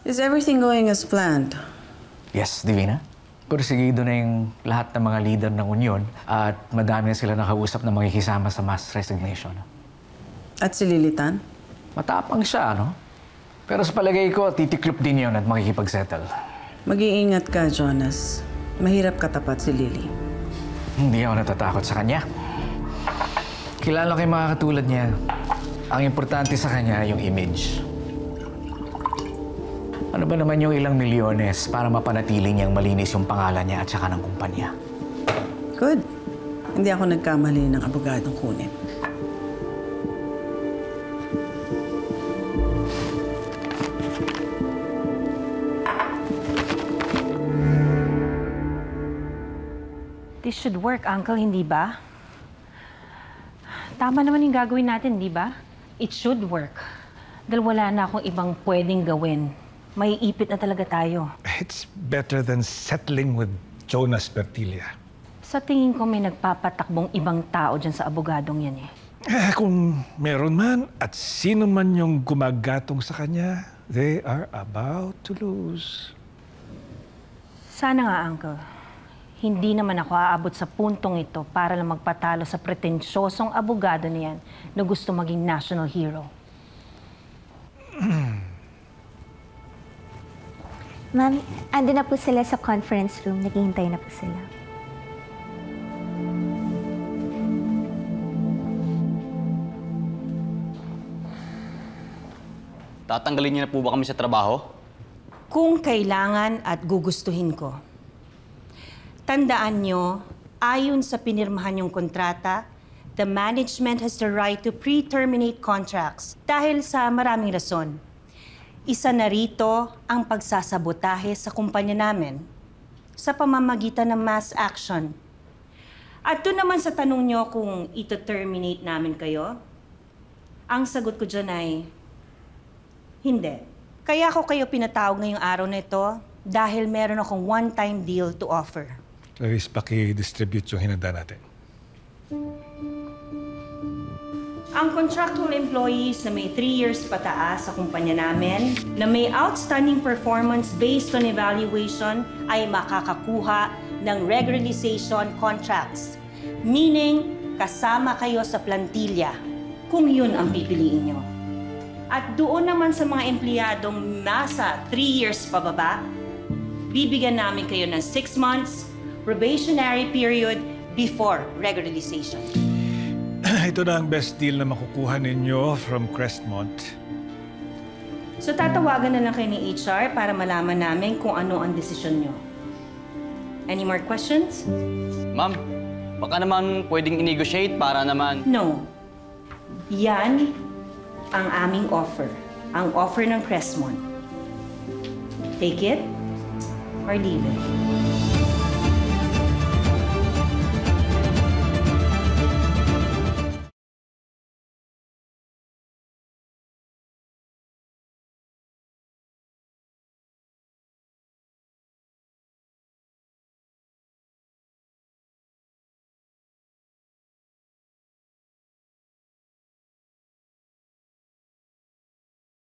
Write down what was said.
Is everything going as planned? Yes, Divina. Porsigido na yung lahat ng mga leader ng Union at madami na sila nakausap na makikisama sa mass resignation. At si Lilitan? Matapang siya, no? Pero sa palagay ko, titiklop din yun at makikipag-settle. Mag-iingat ka, Jonas. Mahirap katapat si Lily. Hindi ako natatakot sa kanya. Kilala ko yung mga katulad niya. Ang importante sa kanya yung image. Ano ba naman yung ilang milyones para mapanatili niyang malinis yung pangalan niya at saka ng kumpanya? Good. Hindi ako nagkamali ng abogadong kunin. This should work, Uncle, hindi ba? Tama naman yung gagawin natin, di ba? It should work. Dahil wala na akong ibang pwedeng gawin. May ipit na talaga tayo. It's better than settling with Jonas Bertilla. Sa tingin ko may nagpapatakbong ibang tao dyan sa abogadong yan eh. Kung meron man at sino man yung gumagatong sa kanya, they are about to lose. Sana nga, Uncle. Hindi naman ako aabot sa puntong ito para lang magpatalo sa pretensyosong abogado niyan na gusto maging national hero. Ma'am, andun na po sila sa conference room. Naghihintay na po sila. Tatanggalin niyo na po ba kami sa trabaho? Kung kailangan at gugustuhin ko. Tandaan nyo, ayon sa pinirmahan yung kontrata, the management has the right to pre-terminate contracts dahil sa maraming rason. Isa na rito ang pagsasabotahe sa kumpanya namin sa pamamagitan ng mass action. At doon naman sa tanong nyo kung ito-terminate namin kayo, ang sagot ko dyan ay hindi. Kaya ako kayo pinatawag ngayong araw na ito dahil meron akong one-time deal to offer. Clarice, paki-distribute yung hinanda natin. Ang contractual employees na may 3 years pataas sa kumpanya namin, na may outstanding performance based on evaluation, ay makakakuha ng regularization contracts. Meaning, kasama kayo sa plantilla, kung yun ang pipiliin nyo. At doon naman sa mga empleyadong nasa 3 years pababa, bibigyan namin kayo ng 6 months probationary period before regularization. Ito na ang best deal na makukuha ninyo from Crestmont. So tatawagan na lang kayo ni HR para malaman namin kung ano ang desisyon nyo. Any more questions? Ma'am, baka naman pwedeng i-negotiate para naman... No. Yan ang aming offer. Ang offer ng Crestmont. Take it or leave it.